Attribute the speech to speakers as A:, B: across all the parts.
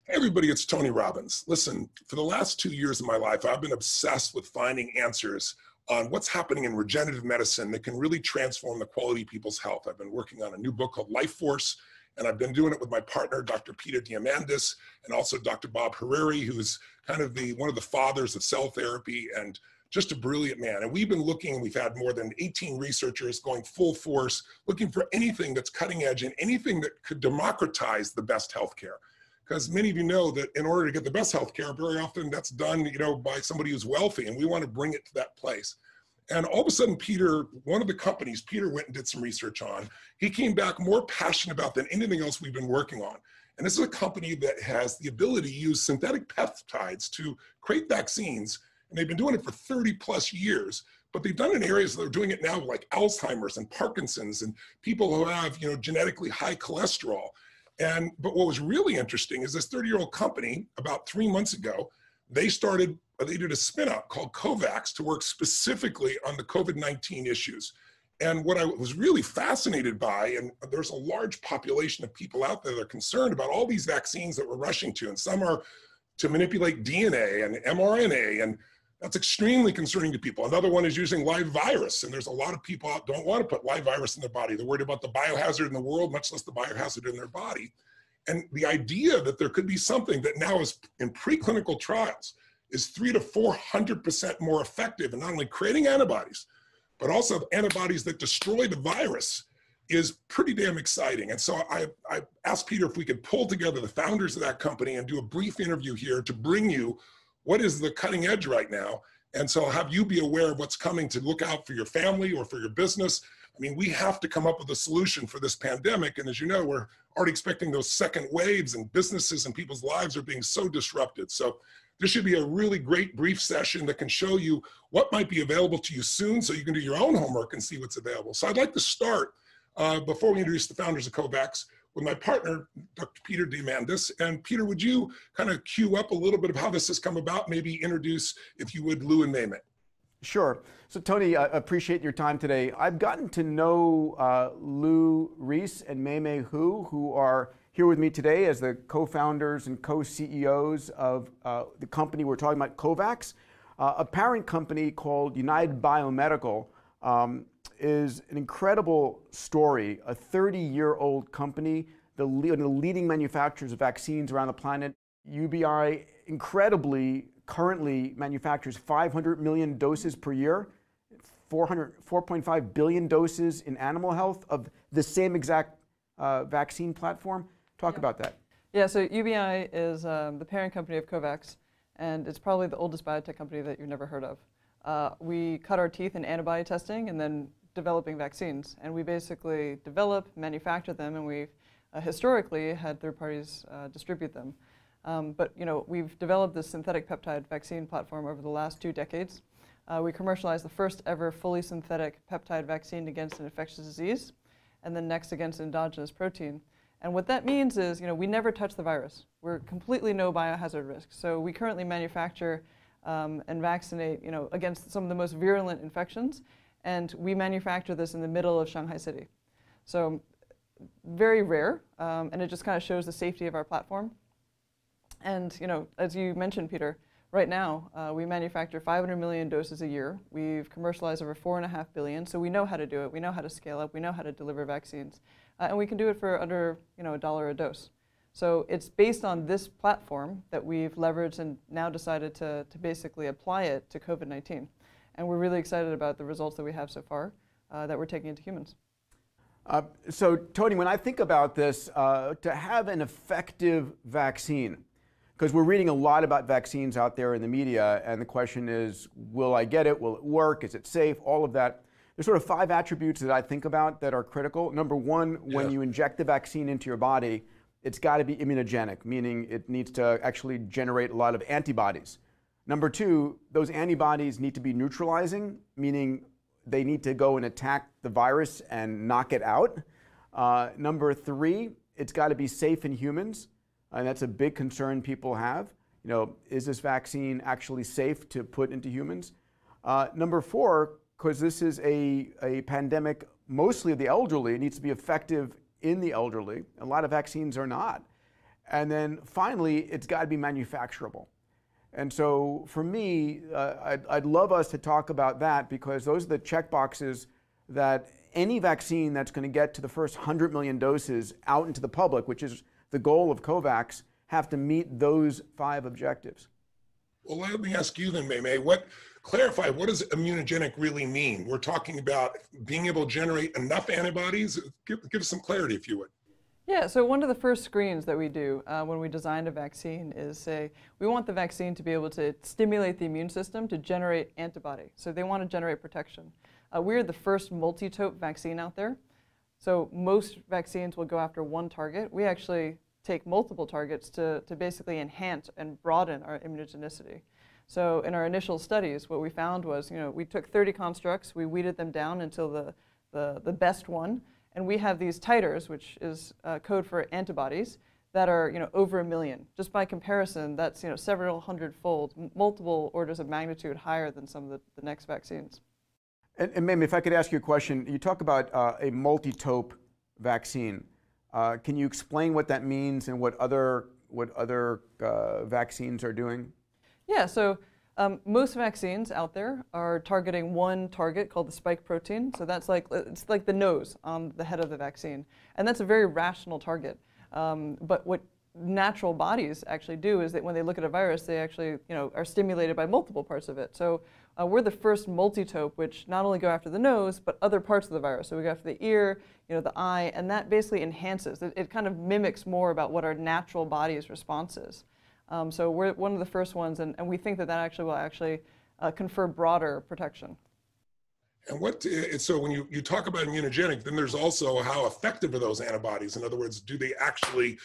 A: Hey everybody, it's Tony Robbins. Listen, for the last 2 years of my life, I've been obsessed with finding answers on what's happening in regenerative medicine that can really transform the quality of people's health. I've been working on a new book called Life Force, and I've been doing it with my partner, Dr. Peter Diamandis, and also Dr. Bob Hariri, who's kind of one of the fathers of cell therapy and just a brilliant man. And we've been looking, we've had more than 18 researchers going full force, looking for anything that's cutting edge and anything that could democratize the best healthcare. Because many of you know that in order to get the best healthcare, very often that's done, by somebody who's wealthy, and we want to bring it to that place. And all of a sudden, Peter, one of the companies Peter went and did some research on, he came back more passionate about than anything else we've been working on. And this is a company that has the ability to use synthetic peptides to create vaccines, and they've been doing it for 30 plus years. But they've done it in areas that are doing it now, like Alzheimer's and Parkinson's, and people who have, genetically high cholesterol. But what was really interesting is this 30-year-old company, about 3 months ago, they did a spin-out called COVAXX to work specifically on the COVID-19 issues. And what I was really fascinated by, and there's a large population of people out there that are concerned about all these vaccines that we're rushing to, and some are to manipulate DNA and mRNA, and that's extremely concerning to people. Another one is using live virus, and there's a lot of people out don't want to put live virus in their body. They're worried about the biohazard in the world, much less the biohazard in their body. And the idea that there could be something that now is in preclinical trials is 300 to 400% more effective in not only creating antibodies, but also antibodies that destroy the virus is pretty damn exciting. And so I asked Peter if we could pull together the founders of that company and do a brief interview here to bring you what is the cutting edge right now. And so I'll have you be aware of what's coming to look out for your family or for your business. I mean, we have to come up with a solution for this pandemic. And as you know, we're already expecting those second waves, and businesses and people's lives are being so disrupted. So this should be a really great brief session that can show you what might be available to you soon, so you can do your own homework and see what's available. So I'd like to start, before we introduce the founders of COVAXX, with my partner, Dr. Peter Diamandis. And Peter, would you kind of cue up a little bit of how this has come about? Maybe introduce, if you would, Lou and Maymay.
B: Sure. So Tony, I appreciate your time today. I've gotten to know Lou, Reese, and Maymay who are here with me today as the co-founders and co-CEOs of the company we're talking about, COVAXX. A parent company called Biomedical is an incredible story, a 30-year-old company, one of the leading manufacturers of vaccines around the planet. UBI incredibly currently manufactures 500 million doses per year, 4.5 billion doses in animal health of the same exact vaccine platform. Talk about that.
C: Yeah, so UBI is the parent company of COVAXX, and it's probably the oldest biotech company that you've never heard of. We cut our teeth in antibody testing and then developing vaccines, and we basically develop, manufacture them, and we've historically had third parties distribute them. But we've developed this synthetic peptide vaccine platform over the last 2 decades. We commercialized the first ever fully synthetic peptide vaccine against an infectious disease, and then next against endogenous protein. And what that means is, we never touch the virus. We're completely no biohazard risk. So we currently manufacture and vaccinate, against some of the most virulent infections. And we manufacture this in the middle of Shanghai City. So very rare, and it just kind of shows the safety of our platform. And as you mentioned, Peter, right now we manufacture 500 million doses a year. We've commercialized over 4.5 billion, so we know how to do it. We know how to scale up. We know how to deliver vaccines. And we can do it for under $1 a dose. So it's based on this platform that we've leveraged and now decided to basically apply it to COVID-19. And we're really excited about the results that we have so far that we're taking into humans.
B: So Tony, when I think about this, to have an effective vaccine, because we're reading a lot about vaccines out there in the media, and the question is, will I get it? Will it work? Is it safe? All of that. There's sort of 5 attributes that I think about that are critical. Number one, when you inject the vaccine into your body, it's got to be immunogenic, meaning it needs to actually generate a lot of antibodies. Number two, those antibodies need to be neutralizing, meaning they need to go and attack the virus and knock it out. Number three, it's got to be safe in humans, and that's a big concern people have. Is this vaccine actually safe to put into humans? Number four, because this is a pandemic mostly of the elderly, it needs to be effective in the elderly. A lot of vaccines are not. And then finally, it's got to be manufacturable. And so for me, I'd love us to talk about that, because those are the check boxes that any vaccine that's going to get to the first 100 million doses out into the public, which is the goal of COVAXX, have to meet those 5 objectives.
A: Well, let me ask you then, Mei, clarify, what does immunogenic really mean? We're talking about being able to generate enough antibodies. Give us some clarity, if you would.
C: Yeah, so one of the first screens that we do when we design a vaccine is say, we want the vaccine to be able to stimulate the immune system to generate antibody. So they want to generate protection. We're the first multitope vaccine out there. So most vaccines will go after one target. We actually take multiple targets to basically enhance and broaden our immunogenicity. So in our initial studies, what we found was, we took 30 constructs, we weeded them down until the best one, and we have these titers, which is code for antibodies, that are over 1 million. Just by comparison, that's several hundred-fold, multiple orders of magnitude higher than some of the next vaccines.
B: And Mei, if I could ask you a question, you talk about a multitope vaccine. Can you explain what that means and what other vaccines are doing?
C: Yeah, so most vaccines out there are targeting one target called the spike protein. So it's like the nose on the head of the vaccine. And that's a very rational target. But what natural bodies actually do is that when they look at a virus, they actually are stimulated by multiple parts of it. So we're the first multitope, which not only go after the nose, but other parts of the virus. So we go after the ear, the eye, and that basically enhances. It kind of mimics more about what our natural body's response is. So we're one of the first ones, and we think that actually will confer broader protection.
A: And so when you talk about immunogenic, then there's also how effective are those antibodies? In other words, do they actually,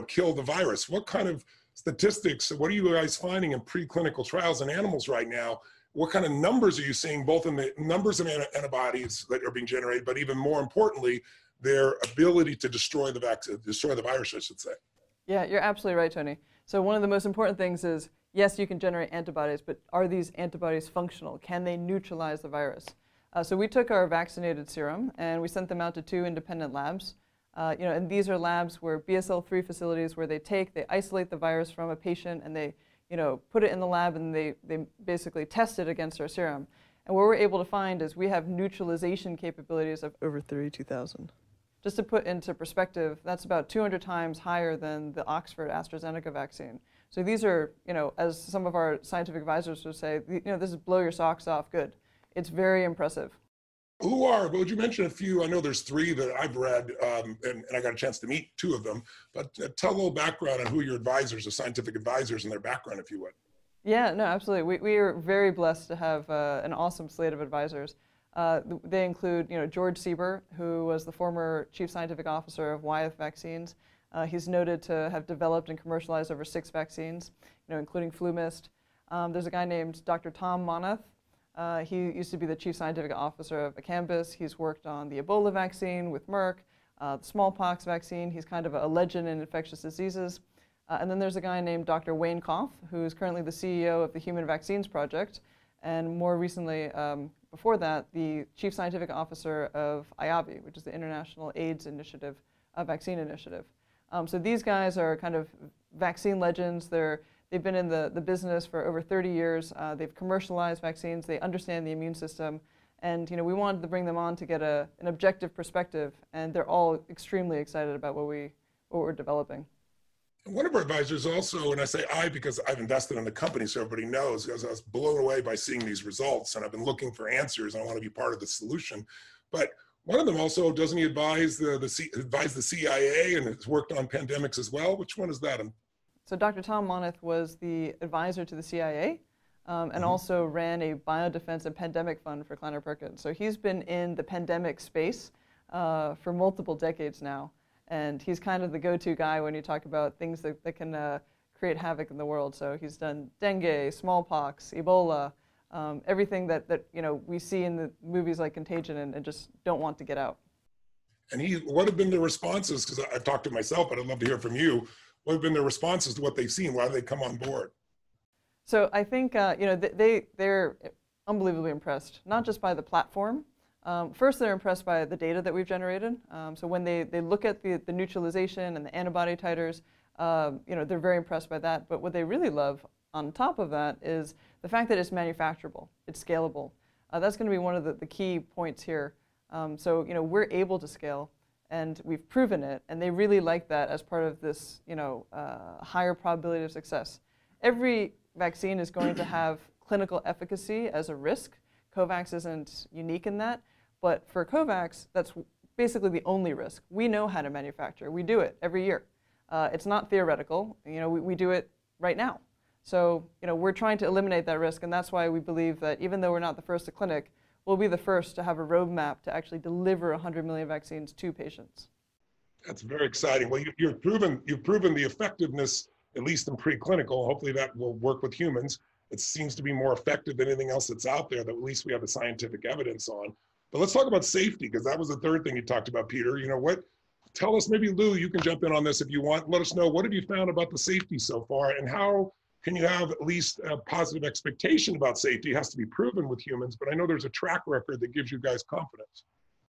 A: kill the virus? What kind of statistics, what are you guys finding in preclinical trials in animals right now? What kind of numbers are you seeing, both in the numbers of antibodies that are being generated, but even more importantly, their ability to destroy the virus, I should say?
C: Yeah, you're absolutely right, Tony. So one of the most important things is, yes, you can generate antibodies, but are these antibodies functional? Can they neutralize the virus? So we took our vaccinated serum and we sent them out to 2 independent labs. And these are labs where BSL-3 facilities where they isolate the virus from a patient and they put it in the lab and they basically test it against our serum. And what we're able to find is we have neutralization capabilities of over 32,000. Just to put into perspective, that's about 200 times higher than the Oxford AstraZeneca vaccine. So these are, as some of our scientific advisors would say, this is blow your socks off good. It's very impressive.
A: But would you mention a few? I know there's 3 that I've read, and I got a chance to meet 2 of them, but tell a little background on who your advisors, the scientific advisors, and their background, if you would.
C: Yeah, no, absolutely. We are very blessed to have an awesome slate of advisors. They include, George Sieber, who was the former chief scientific officer of Wyeth Vaccines. He's noted to have developed and commercialized over 6 vaccines, including FluMist. There's a guy named Dr. Tom Moneth. He used to be the chief scientific officer of Acambis. He's worked on the Ebola vaccine with Merck, the smallpox vaccine. He's kind of a legend in infectious diseases. And then there's a guy named Dr. Wayne Koff, who's currently the CEO of the Human Vaccines Project, and more recently, before that, the chief scientific officer of IAVI, which is the International AIDS Initiative, Vaccine Initiative. So these guys are kind of vaccine legends. They've been in the business for over 30 years. They've commercialized vaccines. They understand the immune system. And we wanted to bring them on to get an objective perspective. And they're all extremely excited about what we're developing.
A: One of our advisors also, and I say I because I've invested in the company so everybody knows, because I was blown away by seeing these results and I've been looking for answers and I want to be part of the solution. But one of them also, doesn't he advise the CIA and has worked on pandemics as well? Which one is that?
C: So Dr. Tom Moneth was the advisor to the CIA and also ran a biodefense and pandemic fund for Kleiner Perkins. So he's been in the pandemic space for multiple decades now. And he's kind of the go-to guy when you talk about things that can create havoc in the world. So he's done dengue, smallpox, Ebola, everything that we see in the movies like Contagion and just don't want to get out.
A: And what have been the responses? Because I've talked to myself, but I'd love to hear from you. What have been the responses to what they've seen? Why did they come on board?
C: So I think they're unbelievably impressed, not just by the platform. First, they're impressed by the data that we've generated. So when they look at the neutralization and the antibody titers, they're very impressed by that. But what they really love on top of that is the fact that it's manufacturable, it's scalable. That's going to be one of the key points here. So we're able to scale, and we've proven it, and they really like that as part of this higher probability of success. Every vaccine is going to have clinical efficacy as a risk. COVAXX isn't unique in that, but for COVAXX, that's basically the only risk. We know how to manufacture. We do it every year. It's not theoretical. We do it right now. So we're trying to eliminate that risk, and that's why we believe that even though we're not the first to clinic, we'll be the first to have a roadmap to actually deliver 100 million vaccines to patients.
A: That's very exciting. Well, you've proven the effectiveness, at least in preclinical. Hopefully that will work with humans. It seems to be more effective than anything else that's out there that at least we have the scientific evidence on. But let's talk about safety, because that was the third thing you talked about, Peter. Tell us, maybe Lou, you can jump in on this if you want. Let us know, what have you found about the safety so far, and how can you have at least a positive expectation about safety? It has to be proven with humans, but I know there's a track record that gives you guys confidence.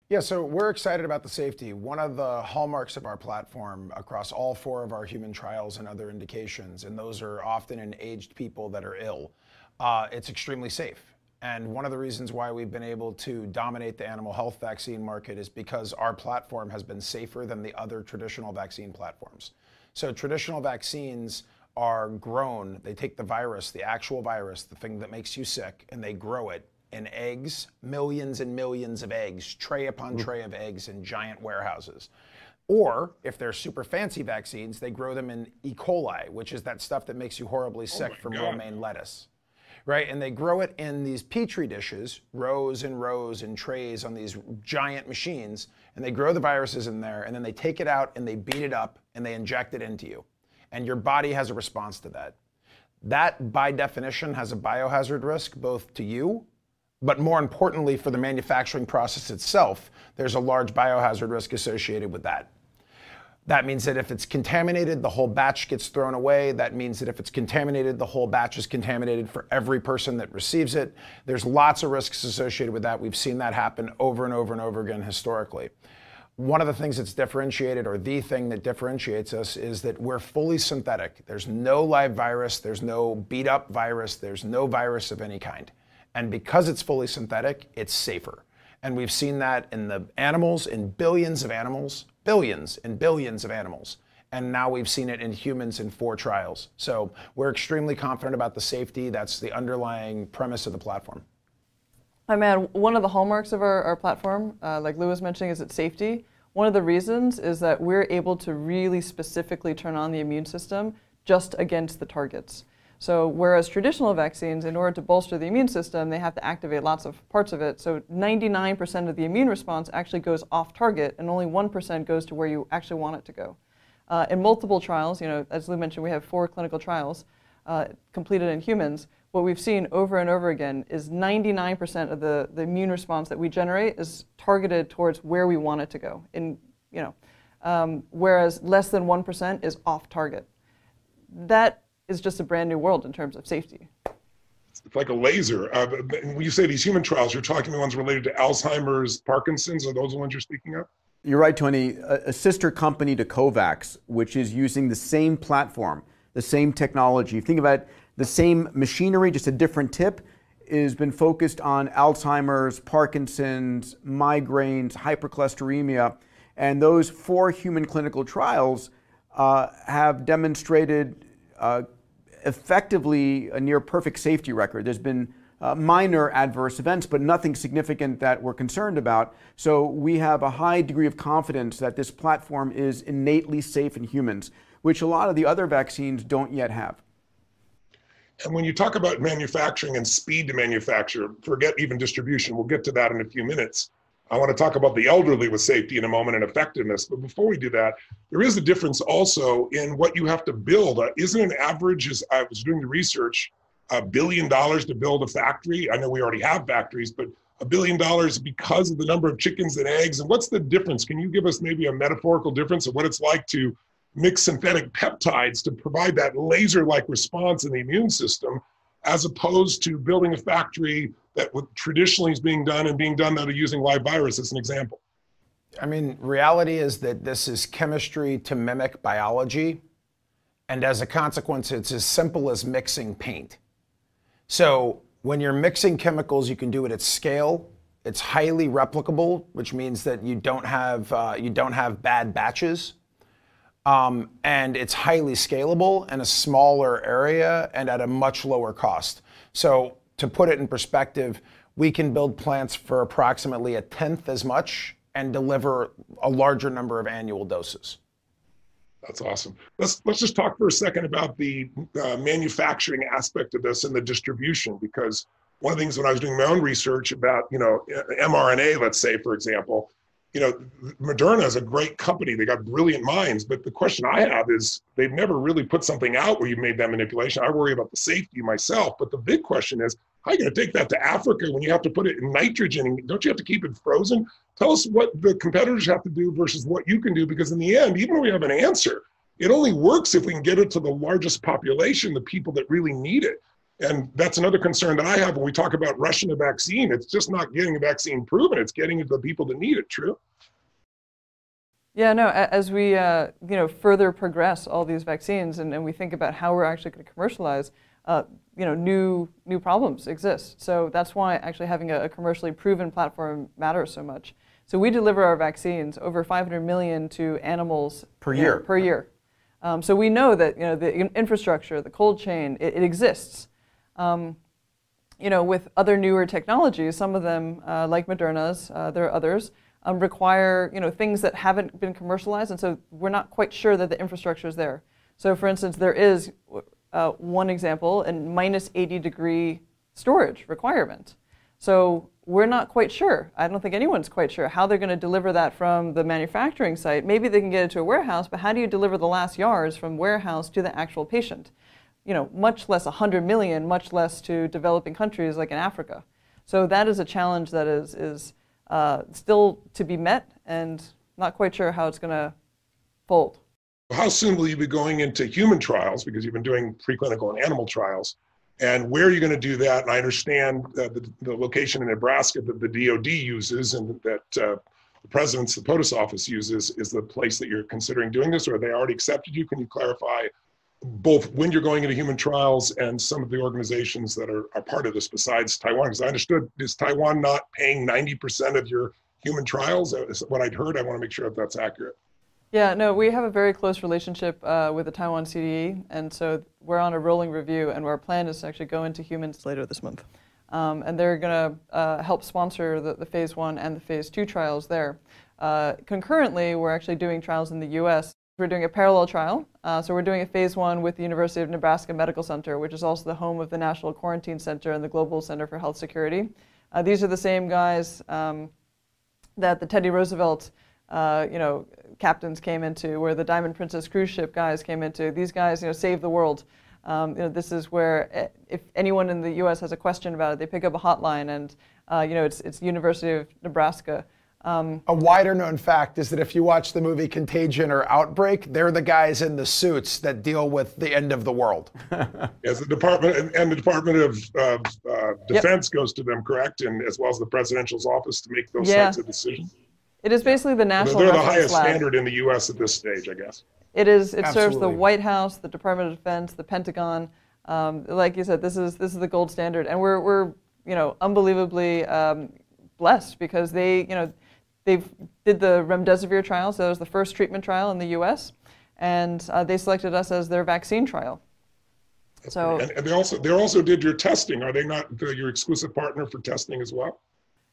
D: Yeah, so we're excited about the safety. One of the hallmarks of our platform across all 4 of our human trials and other indications, and those are often in aged people that are ill, it's extremely safe. And one of the reasons why we've been able to dominate the animal health vaccine market is because our platform has been safer than the other traditional vaccine platforms. So traditional vaccines are grown, they take the virus, the actual virus, the thing that makes you sick, and they grow it in eggs, millions and millions of eggs, tray upon tray of eggs in giant warehouses. Or if they're super fancy vaccines, they grow them in E. coli, which is that stuff that makes you horribly sick from romaine lettuce. Right, and they grow it in these petri dishes, rows and rows and trays on these giant machines, and they grow the viruses in there, and then they take it out and they beat it up and they inject it into you. And your body has a response to that. That, by definition, has a biohazard risk both to you, but more importantly for the manufacturing process itself, there's a large biohazard risk associated with that. That means that if it's contaminated, the whole batch gets thrown away. That means that if it's contaminated, the whole batch is contaminated for every person that receives it. There's lots of risks associated with that. We've seen that happen over and over and over again historically. One of the things that's differentiated, or the thing that differentiates us, is that we're fully synthetic. There's no live virus, there's no beat up virus, there's no virus of any kind. And because it's fully synthetic, it's safer. And we've seen that in the animals, in billions of animals, billions and billions of animals. And now we've seen it in humans in 4 trials. So we're extremely confident about the safety. That's the underlying premise of the platform.
C: Hi, man. One of the hallmarks of our platform, like Lou was mentioning, is its safety. One of the reasons is that we're able to really specifically turn on the immune system just against the targets. So whereas traditional vaccines, in order to bolster the immune system, they have to activate lots of parts of it. So 99% of the immune response actually goes off target, and only 1% goes to where you actually want it to go. In multiple trials, as Lou mentioned, we have 4 clinical trials completed in humans. What we've seen over and over again is 99% of the immune response that we generate is targeted towards where we want it to go. Whereas less than 1% is off target. That is just a brand new world in terms of safety.
A: It's like a laser. When you say these human trials, you're talking the ones related to Alzheimer's, Parkinson's, are those the ones you're speaking of?
B: You're right, Tony. A sister company to COVAXX, which is using the same platform, the same technology. Think about the same machinery, just a different tip, has been focused on Alzheimer's, Parkinson's, migraines, hypercholesteremia. And those 4 human clinical trials have demonstrated effectively a near perfect safety record. There's been minor adverse events, but nothing significant that we're concerned about. So we have a high degree of confidence that this platform is innately safe in humans, which a lot of the other vaccines don't yet have.
A: And when you talk about manufacturing and speed to manufacture, forget even distribution, we'll get to that in a few minutes. I want to talk about the elderly with safety in a moment and effectiveness. But before we do that, there is a difference also in what you have to build. Isn't an average, as I was doing the research, $1 billion to build a factory? I know we already have factories, but $1 billion because of the number of chickens and eggs. And what's the difference? Can you give us maybe a metaphorical difference of what it's like to mix synthetic peptides to provide that laser-like response in the immune system, as opposed to building a factory that traditionally is being done that are using live virus as an example?
D: I mean, reality is that this is chemistry to mimic biology. And as a consequence, it's as simple as mixing paint. So when you're mixing chemicals, you can do it at scale. It's highly replicable, which means that you don't have bad batches. And it's highly scalable in a smaller area and at a much lower cost. So to put it in perspective, we can build plants for approximately 1/10 as much and deliver a larger number of annual doses.
A: That's awesome. Let's just talk for a second about the manufacturing aspect of this and the distribution, because one of the things when I was doing my own research about, mRNA, let's say, for example, Moderna is a great company. They got brilliant minds, but the question I have is they've never really put something out where you've made that manipulation. I worry about the safety myself, but the big question is, how are you going to take that to Africa when you have to put it in nitrogen? Don't you have to keep it frozen? Tell us what the competitors have to do versus what you can do, because in the end, even though we have an answer, it only works if we can get it to the largest population, the people that really need it. And that's another concern that I have when we talk about rushing a vaccine. It's just not getting a vaccine proven, it's getting it to the people that need it, true?
C: Yeah, no, as we further progress all these vaccines and we think about how we're actually going to commercialize, new problems exist. So that's why actually having a commercially proven platform matters so much. So we deliver our vaccines, over 500 million to animals
D: per year.
C: So we know that the infrastructure, the cold chain, it exists. With other newer technologies, some of them, like Moderna's, there are others, require things that haven't been commercialized, and so we're not quite sure that the infrastructure is there. So, for instance, there is one example, a minus 80-degree storage requirement. So we're not quite sure. I don't think anyone's quite sure how they're going to deliver that from the manufacturing site. Maybe they can get it to a warehouse, but how do you deliver the last yards from warehouse to the actual patient? Much less 100 million, much less to developing countries like in Africa. So that is a challenge that is still to be met, and not quite sure how it's going to fold.
A: How soon will you be going into human trials, because you've been doing preclinical and animal trials, and where are you going to do that? And I understand the location in Nebraska that the DoD uses and that the President's, the POTUS office uses, is the place that you're considering doing this, or have they already accepted you? Can you clarify both when you're going into human trials and some of the organizations that are part of this besides Taiwan? Because I understood, is Taiwan not paying 90% of your human trials? Is what I'd heard. I want to make sure that that's accurate.
C: Yeah, no, we have a very close relationship with the Taiwan CDE, and so we're on a rolling review, and our plan is to actually go into humans later this month. And they're going to help sponsor the phase 1 and the phase 2 trials there. Concurrently, we're actually doing trials in the US. We're doing a parallel trial. So we're doing a phase 1 with the University of Nebraska Medical Center, which is also the home of the National Quarantine Center and the Global Center for Health Security. These are the same guys that the Teddy Roosevelt captains came into, where the Diamond Princess cruise ship guys came into. These guys, saved the world. This is where if anyone in the U.S. has a question about it, they pick up a hotline, and it's University of Nebraska.
D: A wider known fact is that if you watch the movie Contagion or Outbreak, they're the guys in the suits that deal with the end of the world.
A: Yes, the Department and the Department of Defense goes to them, correct? And as well as the presidential's office to make those types of decisions.
C: It is basically the national.
A: They're the highest standard in the U.S. at this stage, I guess.
C: It is. It
D: Absolutely.
C: serves the White House, the Department of Defense, the Pentagon. Like you said, this is the gold standard, and we're unbelievably blessed because they did the remdesivir trial, so that was the first treatment trial in the U.S., and they selected us as their vaccine trial. So
A: and they also did your testing. Are they not your exclusive partner for testing as well?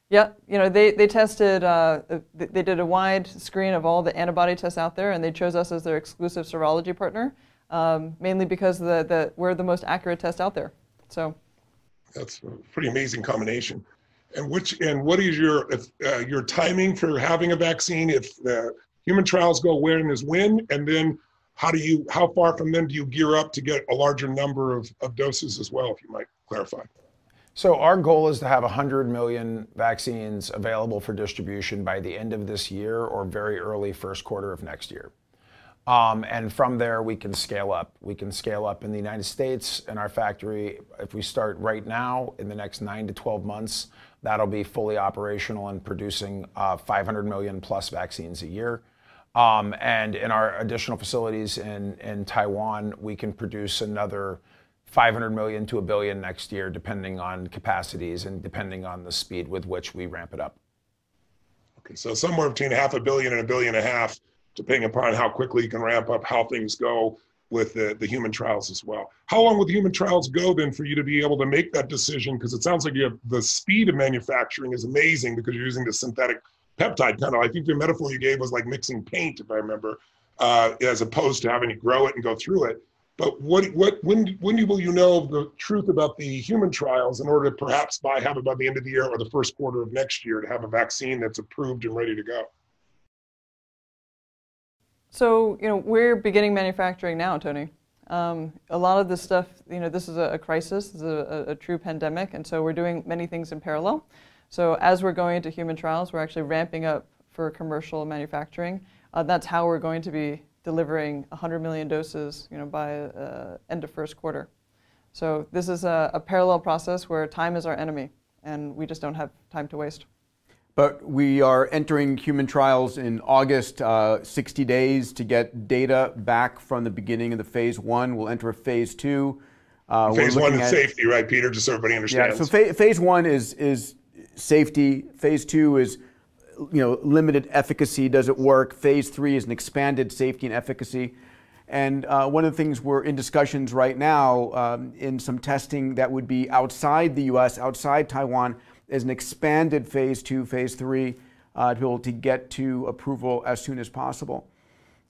C: Yeah, they tested, they did a wide screen of all the antibody tests out there, and they chose us as their exclusive serology partner, mainly because we're the most accurate test out there. So
A: that's a pretty amazing combination. And what is your timing for having a vaccine? If the human trials go when is when, and then how far from then do you gear up to get a larger number of doses as well, if you might clarify?
D: So our goal is to have 100 million vaccines available for distribution by the end of this year or very early first quarter of next year. And from there, we can scale up. We can scale up in the United States in our factory. If we start right now, in the next 9 to 12 months, that'll be fully operational and producing 500 million plus vaccines a year. And in our additional facilities in Taiwan, we can produce another 500 million to 1 billion next year, depending on capacities and depending on the speed with which we ramp it up.
A: Okay, so somewhere between 500 million and 1.5 billion, depending upon how quickly you can ramp up, how things go with the human trials as well. How long will the human trials go then for you to be able to make that decision? Because it sounds like you have the speed of manufacturing is amazing because you're using the synthetic peptide kind of. I think the metaphor you gave was like mixing paint, if I remember, as opposed to having to grow it and go through it. But when will you know the truth about the human trials in order to perhaps have it by the end of the year or the first quarter of next year to have a vaccine that's approved and ready to go?
C: So, we're beginning manufacturing now, Tony. A lot of this stuff, this is a crisis, this is a true pandemic, and so we're doing many things in parallel. So as we're going into human trials, we're actually ramping up for commercial manufacturing. That's how we're going to be delivering 100 million doses, by end of first quarter. So this is a parallel process where time is our enemy, and we just don't have time to waste.
B: But we are entering human trials in August, 60 days to get data back from the beginning of the phase 1. We'll enter a phase 2.
A: Phase 1 is safety, right, Peter? Just so everybody understands.
B: Yeah, so phase 1 is safety. Phase 2 is limited efficacy. Does it work? Phase 3 is an expanded safety and efficacy. And one of the things we're in discussions right now in some testing that would be outside the US, outside Taiwan, is an expanded phase 2, phase 3 to be able to get to approval as soon as possible.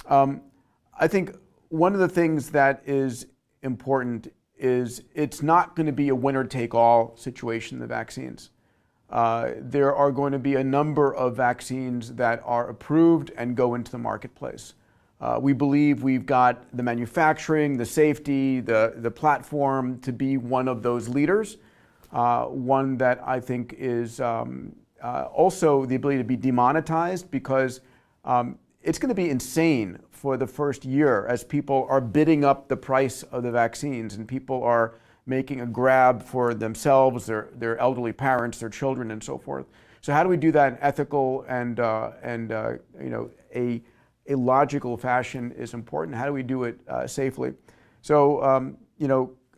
B: I think one of the things that is important is it's not going to be a winner-take-all situation, the vaccines. There are going to be a number of vaccines that are approved and go into the marketplace. We believe we've got the manufacturing, the safety, the platform to be one of those leaders. One that I think is also the ability to be demonetized, because it's going to be insane for the first year as people are bidding up the price of the vaccines and people are making a grab for themselves, their elderly parents, their children, and so forth. So how do we do that in ethical and a logical fashion is important. How do we do it safely? So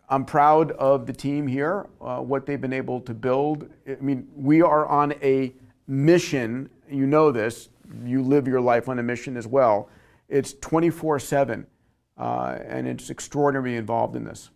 B: I'm proud of the team here, what they've been able to build. I mean, we are on a mission. You know this. You live your life on a mission as well. It's 24/7, and it's extraordinarily involved in this.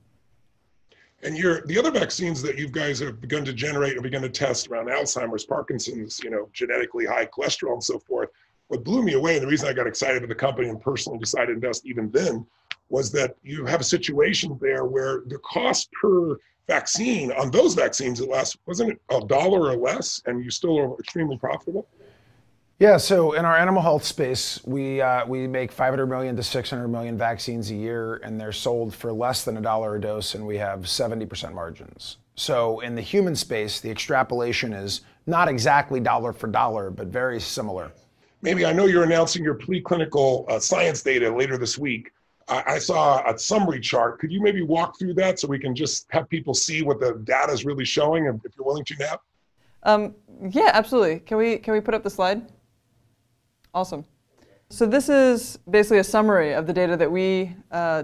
A: And the other vaccines that you guys have begun to generate or begun to test around Alzheimer's, Parkinson's, genetically high cholesterol and so forth, what blew me away, and the reason I got excited with the company and personally decided to invest even then, was that you have a situation there where the cost per vaccine on those vaccines wasn't it $1 or less, and you still are extremely profitable?
D: Yeah, so in our animal health space, we make 500 million to 600 million vaccines a year, and they're sold for less than $1 a dose, and we have 70% margins. So in the human space, the extrapolation is not exactly dollar for dollar, but very similar.
A: Maybe, I know you're announcing your preclinical science data later this week. I saw a summary chart. Could you maybe walk through that so we can just have people see what the data is really showing, if you're willing to now?
C: Yeah, absolutely. Can we put up the slide? Awesome. So this is basically a summary of the data that we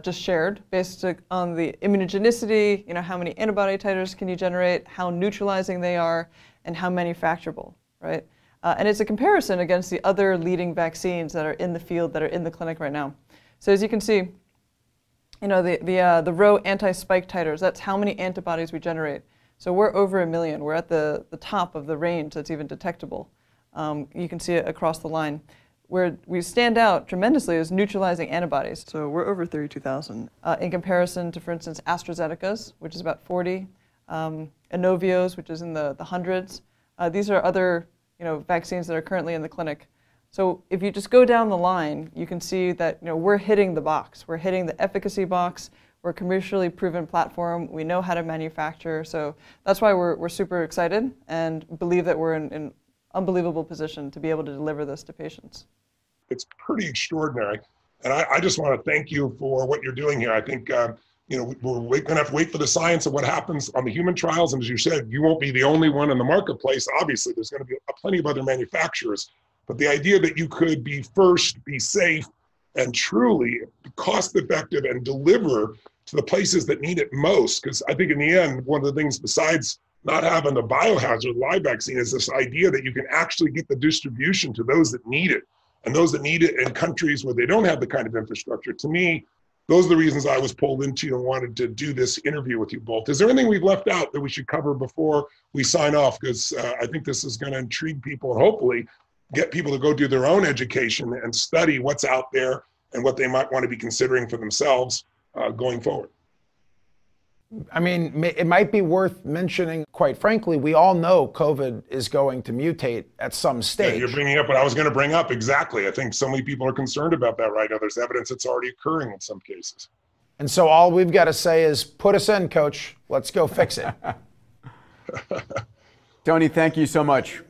C: just shared based on the immunogenicity, how many antibody titers can you generate, how neutralizing they are, and how manufacturable, right? And it's a comparison against the other leading vaccines that are in the field, that are in the clinic right now. So as you can see, the row anti-spike titers, that's how many antibodies we generate. So we're over 1 million. We're at the top of the range that's even detectable. You can see it across the line. Where we stand out tremendously is neutralizing antibodies. So we're over 32,000 in comparison to, for instance, AstraZeneca's, which is about 40, Inovio's, which is in the hundreds. These are other vaccines that are currently in the clinic. So if you just go down the line, you can see that we're hitting the box. We're hitting the efficacy box. We're a commercially proven platform. We know how to manufacture. So that's why we're super excited and believe that we're in an unbelievable position to be able to deliver this to patients.
A: It's pretty extraordinary. And I just want to thank you for what you're doing here. I think we're going to have to wait for the science of what happens on the human trials. And as you said, you won't be the only one in the marketplace. Obviously, there's going to be plenty of other manufacturers. But the idea that you could be first, be safe, and truly cost effective and deliver to the places that need it most. Because I think in the end, one of the things besides not having a biohazard live vaccine is this idea that you can actually get the distribution to those that need it, and those that need it in countries where they don't have the kind of infrastructure. To me, those are the reasons I was pulled into and wanted to do this interview with you both. Is there anything we've left out that we should cover before we sign off? Because I think this is going to intrigue people and hopefully get people to go do their own education and study what's out there and what they might want to be considering for themselves going forward.
D: I mean, it might be worth mentioning, quite frankly, we all know COVID is going to mutate at some stage.
A: Yeah, you're bringing up what I was going to bring up, exactly. I think so many people are concerned about that right now. There's evidence it's already occurring in some cases.
D: And so all we've got to say is, put us in, coach. Let's go fix it.
B: Tony, thank you so much.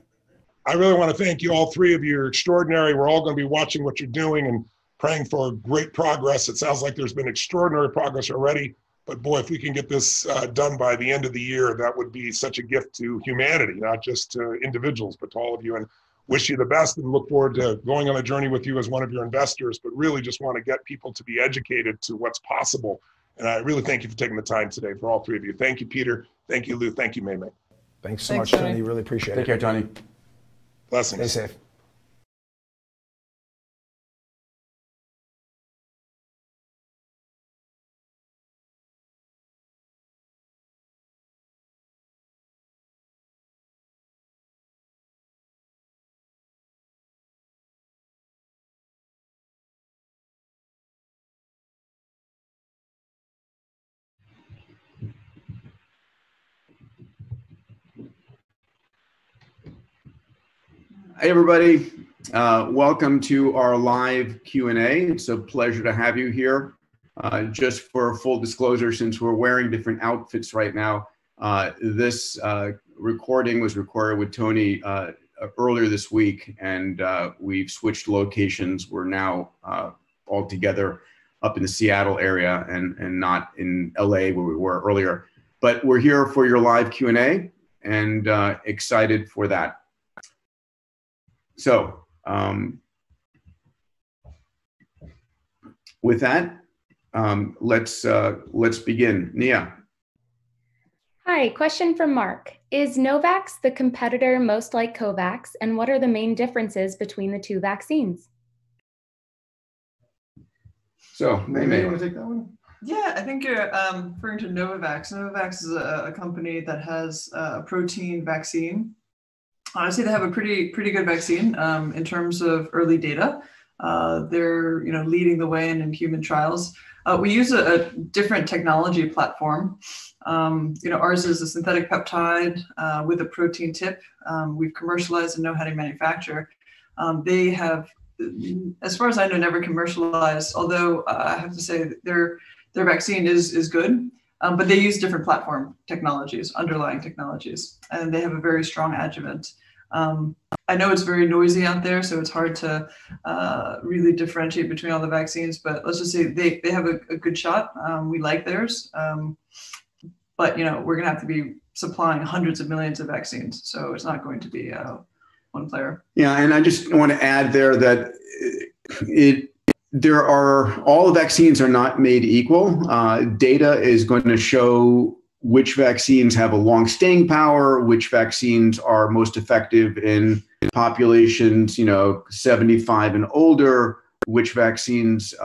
A: I really want to thank you, all three of you. You're extraordinary. We're all going to be watching what you're doing and praying for great progress. It sounds like there's been extraordinary progress already. But boy, if we can get this done by the end of the year, that would be such a gift to humanity, not just to individuals, but to all of you. And wish you the best and look forward to going on a journey with you as one of your investors, but really just want to get people to be educated to what's possible. And I really thank you for taking the time today for all three of you. Thank you, Peter. Thank you, Lou. Thank you, Mei Mei.
D: Thanks so much, Tony. Really appreciate it.
B: Take care, Tony.
A: Blessings.
D: Stay safe.
B: Hey, everybody. Welcome to our live Q&A. It's a pleasure to have you here. Just for full disclosure, since we're wearing different outfits right now, this recording was recorded with Tony earlier this week, and we've switched locations. We're now all together up in the Seattle area and not in LA where we were earlier. But we're here for your live Q&A and excited for that. So with that, let's begin. Nia.
E: Hi, question from Mark. Is Novavax the competitor most like COVAXX, and what are the main differences between the two vaccines?
B: So, Mei, you want to take that one?
C: Yeah, I think you're referring to Novavax. Novavax is a company that has a protein vaccine. Honestly, they have a pretty good vaccine in terms of early data. They're leading the way in human trials. We use a different technology platform. Ours is a synthetic peptide with a protein tip. We've commercialized and know how to manufacture. They have, as far as I know, never commercialized. Although I have to say their vaccine is good. But they use different platform technologies, underlying technologies, and they have a very strong adjuvant. I know it's very noisy out there, so it's hard to really differentiate between all the vaccines, but let's just say they have a good shot. We like theirs, but we're gonna have to be supplying hundreds of millions of vaccines, so it's not going to be one player.
B: Yeah, and I just want to add there that all the vaccines are not made equal. Data is going to show which vaccines have a long staying power, which vaccines are most effective in populations, 75 and older, which vaccines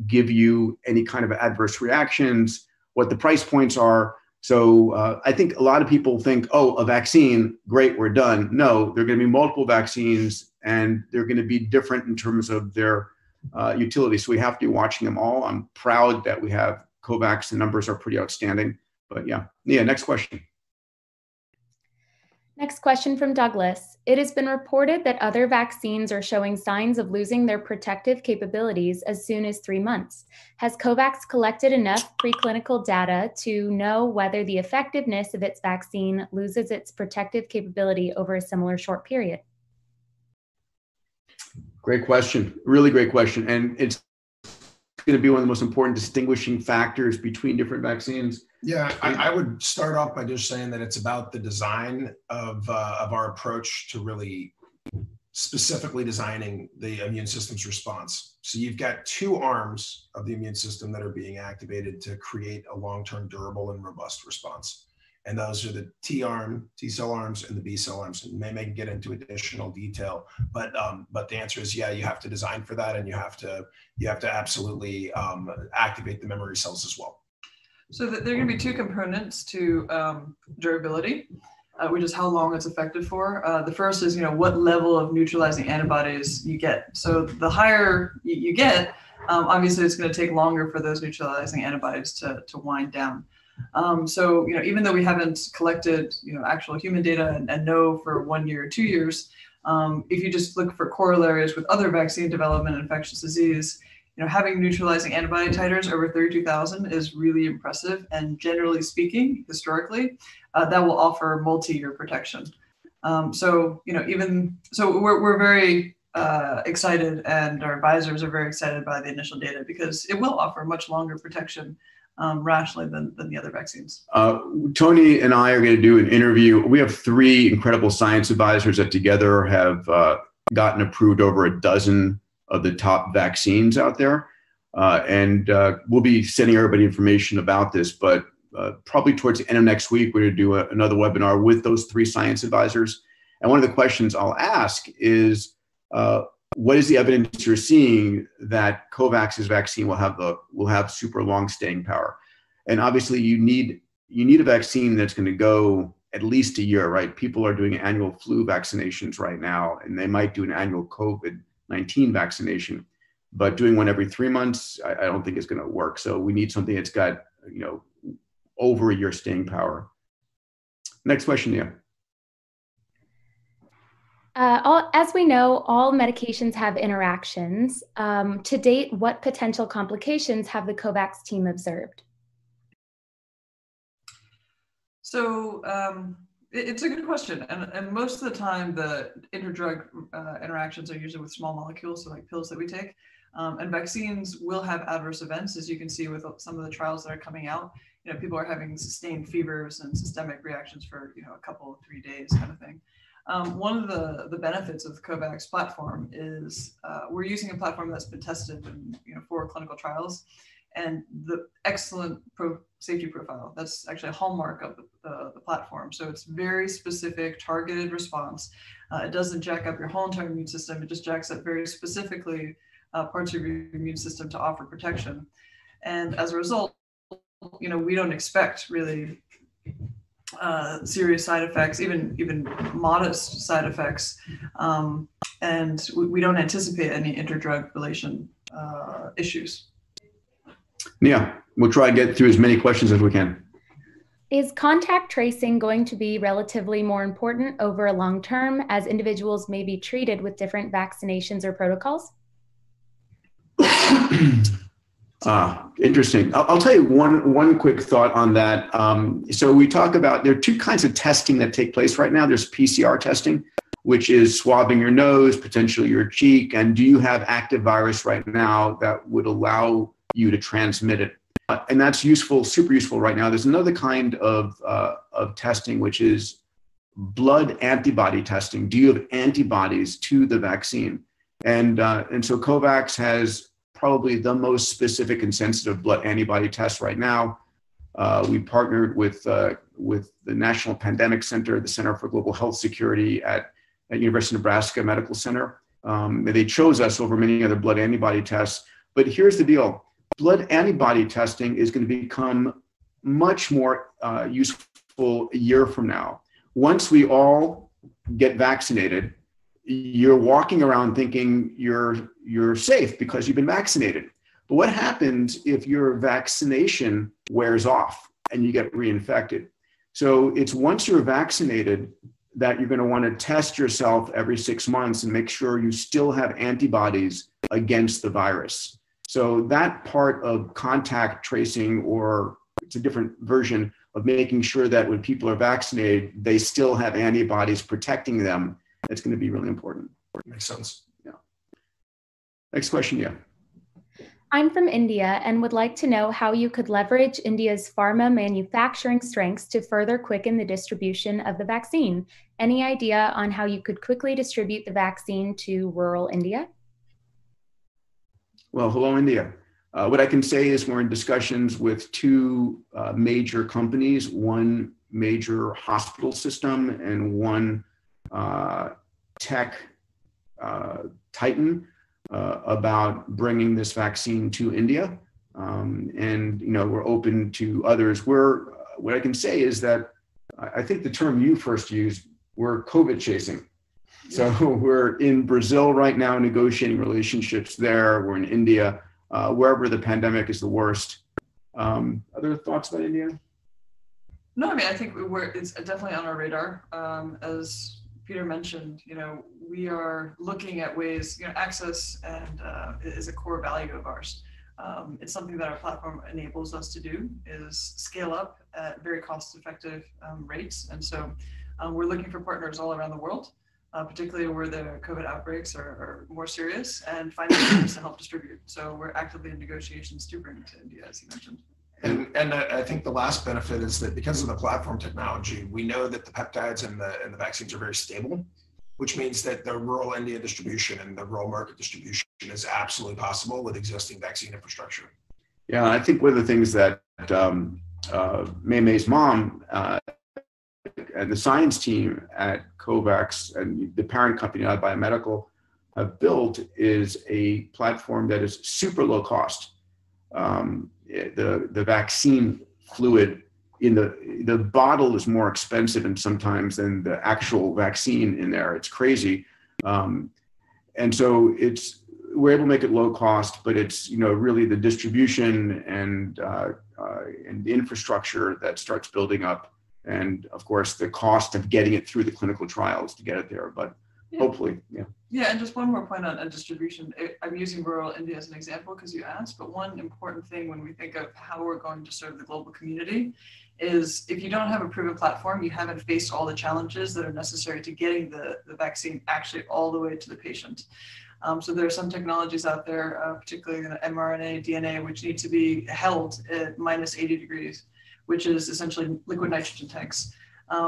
B: give you any kind of adverse reactions, what the price points are. So I think a lot of people think, oh, a vaccine, great, we're done. No, there are going to be multiple vaccines, and they're going to be different in terms of their utility. So we have to be watching them all. I'm proud that we have COVAXX. The numbers are pretty outstanding. But yeah, next question.
E: Next question from Douglas. It has been reported that other vaccines are showing signs of losing their protective capabilities as soon as 3 months. Has COVAXX collected enough preclinical data to know whether the effectiveness of its vaccine loses its protective capability over a similar short period?
B: Great question. Really great question. And it's going to be one of the most important distinguishing factors between different vaccines.
D: Yeah, I would start off by just saying that it's about the design of our approach to really specifically designing the immune system's response. So you've got two arms of the immune system that are being activated to create a long-term durable and robust response. And those are the T cell arms, and the B cell arms. And maybe I can get into additional detail, but the answer is yeah, you have to design for that, and you have to absolutely activate the memory cells as well.
C: So there are going to be two components to durability, which is how long it's effective for. The first is, what level of neutralizing antibodies you get. So the higher you get, obviously it's going to take longer for those neutralizing antibodies to wind down. So, even though we haven't collected, actual human data and know for 1 year or 2 years, if you just look for corollaries with other vaccine development and infectious disease, having neutralizing antibody titers over 32,000 is really impressive. And generally speaking, historically, that will offer multi-year protection. So we're very excited, and our advisors are very excited by the initial data, because it will offer much longer protection rationally than the other vaccines.
B: Tony and I are going to do an interview. We have 3 incredible science advisors that together have gotten approved over a dozen of the top vaccines out there. And we'll be sending everybody information about this, but probably towards the end of next week, we're going to do another webinar with those 3 science advisors. And one of the questions I'll ask is, what is the evidence you're seeing that COVAXX's vaccine will have super long staying power? And obviously you need a vaccine that's going to go at least a year, right? People are doing annual flu vaccinations right now, and they might do an annual COVID-19 vaccination, but doing one every 3 months, I don't think it's going to work. So we need something that's got, over a year staying power. Next question, Nia.
E: As we know, all medications have interactions. To date, what potential complications have the COVAXX team observed?
C: So it's a good question. And most of the time, the interdrug interactions are usually with small molecules, so like pills that we take. And vaccines will have adverse events, as you can see with some of the trials that are coming out. People are having sustained fevers and systemic reactions for a couple, 3 days kind of thing. One of the benefits of the COVAXX platform is we're using a platform that's been tested in 4 clinical trials, and the excellent safety profile. That's actually a hallmark of the platform. So it's very specific, targeted response. It doesn't jack up your whole entire immune system. It just jacks up very specifically parts of your immune system to offer protection. And as a result, we don't expect really serious side effects, even modest side effects, and we don't anticipate any interdrug relation issues.
B: Yeah, we'll try to get through as many questions as we can.
E: Is contact tracing going to be relatively more important over a long term, as individuals may be treated with different vaccinations or protocols?
B: Interesting. I'll tell you one quick thought on that. So we talk about, there are 2 kinds of testing that take place right now. There's PCR testing, which is swabbing your nose, potentially your cheek, and do you have active virus right now that would allow you to transmit it? And that's useful, super useful right now. There's another kind of testing, which is blood antibody testing. Do you have antibodies to the vaccine? And so COVAXX has probably the most specific and sensitive blood antibody test right now. We partnered with the National Pandemic Center, the Center for Global Health Security at University of Nebraska Medical Center. They chose us over many other blood antibody tests. But here's the deal. Blood antibody testing is going to become much more useful a year from now. Once we all get vaccinated, you're walking around thinking you're safe because you've been vaccinated. But what happens if your vaccination wears off and you get reinfected? So it's once you're vaccinated that you're going to want to test yourself every 6 months and make sure you still have antibodies against the virus. So that part of contact tracing, or it's a different version of making sure that when people are vaccinated, they still have antibodies protecting them. It's going to be really important.
D: Makes sense.
B: Yeah. Next question, yeah.
E: I'm from India and would like to know how you could leverage India's pharma manufacturing strengths to further quicken the distribution of the vaccine. Any idea on how you could quickly distribute the vaccine to rural India?
B: Well, hello, India. What I can say is we're in discussions with two major companies, one major hospital system and one tech titan about bringing this vaccine to India. And we're open to others. What I can say is that I think the term you first used, we're COVID chasing. So we're in Brazil right now negotiating relationships there. We're in India, wherever the pandemic is the worst. Other thoughts about India?
C: No, I mean, I think it's definitely on our radar. As Peter mentioned, we are looking at ways, access and is a core value of ours. It's something that our platform enables us to do, is scale up at very cost-effective rates. And so we're looking for partners all around the world, particularly where the COVID outbreaks are more serious, and finding ways to help distribute. So we're actively in negotiations to bring it to India, as you mentioned.
D: And I think the last benefit is that because of the platform technology, we know that the peptides and the vaccines are very stable, which means that the rural India distribution and the rural market distribution is absolutely possible with existing vaccine infrastructure.
B: Yeah, I think one of the things that May's mom and the science team at COVAXX and the parent company at Biomedical have built is a platform that is super low cost. The vaccine fluid in the bottle is more expensive and sometimes than the actual vaccine in there. It's crazy. And so we're able to make it low cost, but it's really the distribution and the infrastructure that starts building up. And of course, the cost of getting it through the clinical trials to get it there, but hopefully, yeah.
C: Yeah, and just one more point on distribution. I'm using rural India as an example because you asked, but one important thing when we think of how we're going to serve the global community is if you don't have a proven platform, you haven't faced all the challenges that are necessary to getting the vaccine actually all the way to the patient. So there are some technologies out there, particularly in the mRNA, DNA, which need to be held at -80 degrees, which is essentially liquid nitrogen tanks.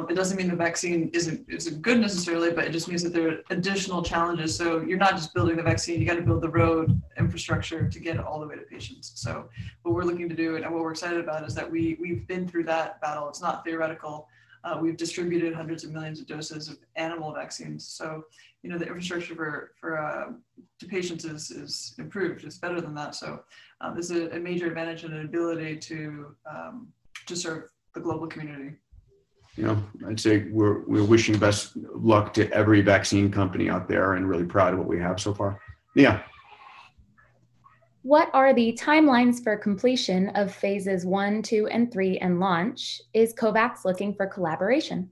C: It doesn't mean the vaccine isn't good necessarily, but it just means that there are additional challenges. So you're not just building the vaccine, you got to build the road infrastructure to get it all the way to patients. So what we're looking to do and what we're excited about is that we've been through that battle. It's not theoretical. We've distributed hundreds of millions of doses of animal vaccines. So, the infrastructure to patients is improved. It's better than that. So this is a major advantage and an ability to serve the global community.
B: I'd say we're wishing best luck to every vaccine company out there and really proud of what we have so far. Yeah.
E: What are the timelines for completion of phases 1, 2, and 3 and launch? Is COVAXX looking for collaboration?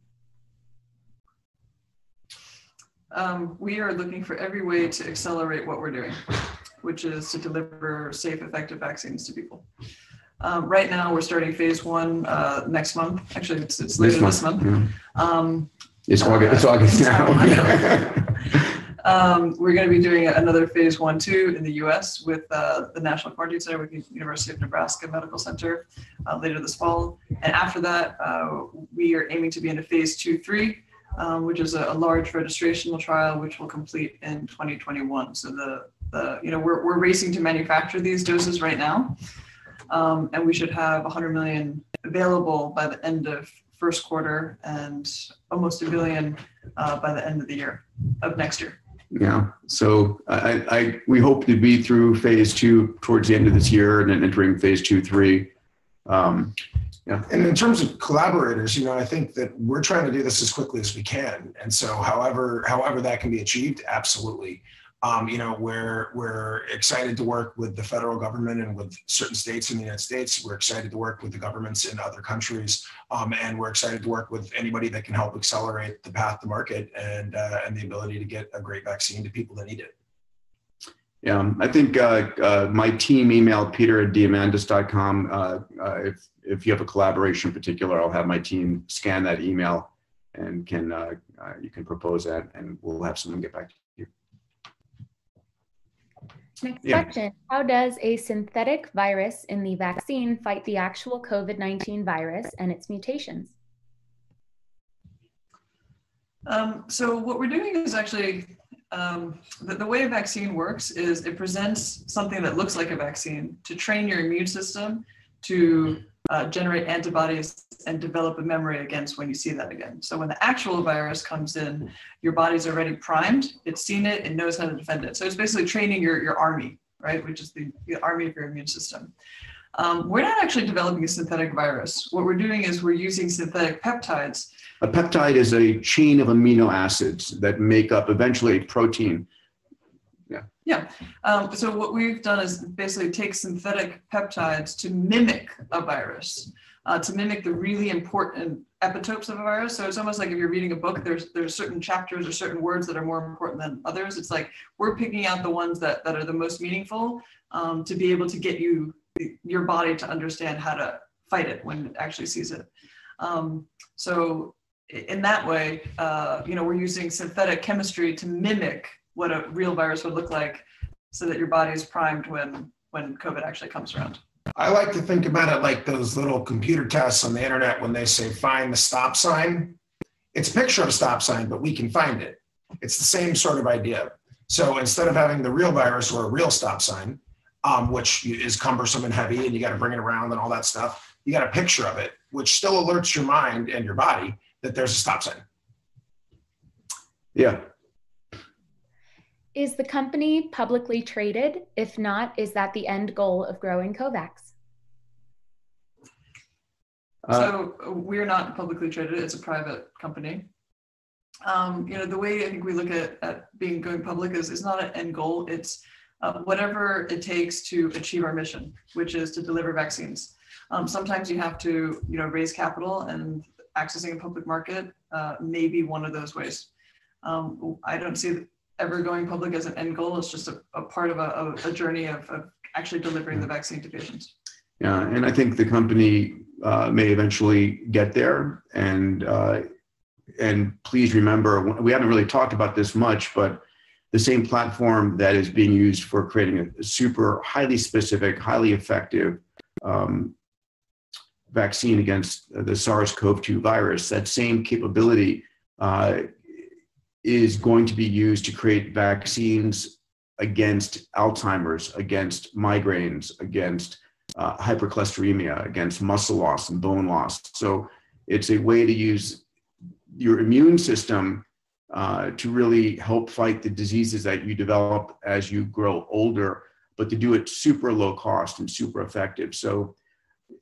C: We are looking for every way to accelerate what we're doing, which is to deliver safe, effective vaccines to people. Right now, we're starting phase 1 next month. Actually, it's later this month.
B: Yeah. It's August now.
C: We're going to be doing another phase 1/2 in the U.S. with the National Quarantine Center with the University of Nebraska Medical Center later this fall. And after that, we are aiming to be in a phase 2/3, which is a large registrational trial, which will complete in 2021. So we're racing to manufacture these doses right now. And we should have 100 million available by the end of first quarter and almost 1 billion by the end of next year.
B: Yeah. So we hope to be through phase 2 towards the end of this year and then entering phase 2/3. Yeah.
D: And in terms of collaborators, I think that we're trying to do this as quickly as we can. And so however that can be achieved, absolutely. We're excited to work with the federal government and with certain states in the United States. We're excited to work with the governments in other countries. And we're excited to work with anybody that can help accelerate the path to market and the ability to get a great vaccine to people that need it.
B: Yeah, I think my team emailed peter@diamandis.com. If you have a collaboration in particular, I'll have my team scan that email and you can propose that and we'll have someone get back to you.
E: Next question. How does a synthetic virus in the vaccine fight the actual COVID-19 virus and its mutations?
C: So what we're doing is actually, the way a vaccine works is it presents something that looks like a vaccine to train your immune system to generate antibodies and develop a memory against when you see that again. So when the actual virus comes in, your body's already primed, it's seen it, it knows how to defend it. So it's basically training your army, right? Which is the army of your immune system. We're not actually developing a synthetic virus. What we're doing is we're using synthetic peptides.
F: A peptide is a chain of amino acids that make up eventually a protein.
C: So what we've done is basically take synthetic peptides to mimic a virus, to mimic the really important epitopes of a virus. So it's almost like if you're reading a book, there's certain chapters or certain words that are more important than others. It's like we're picking out the ones that are the most meaningful to be able to get your body to understand how to fight it when it actually sees it. So in that way, we're using synthetic chemistry to mimic what a real virus would look like so that your body is primed when COVID actually comes around.
D: I like to think about it like those little computer tests on the internet when they say find the stop sign. It's a picture of a stop sign, but we can find it. It's the same sort of idea. So instead of having the real virus or a real stop sign, which is cumbersome and heavy and you got to bring it around and all that stuff, you got a picture of it, which still alerts your mind and your body that there's a stop sign.
F: Yeah.
E: Is the company publicly traded? If not, is that the end goal of growing COVAXX?
C: So we're not publicly traded. It's a private company. The way I think we look at going public is not an end goal. It's whatever it takes to achieve our mission, which is to deliver vaccines. Sometimes you have to, raise capital, and accessing a public market may be one of those ways. I don't see ever going public as an end goal. It's just a part of a journey of actually delivering the vaccine to patients.
F: Yeah, and I think the company may eventually get there. And please remember, we haven't really talked about this much, but the same platform that is being used for creating a super highly specific, highly effective vaccine against the SARS-CoV-2 virus, that same capability is going to be used to create vaccines against Alzheimer's, against migraines, against hypercholesteremia, against muscle loss and bone loss. So it's a way to use your immune system to really help fight the diseases that you develop as you grow older, but to do it super low cost and super effective. So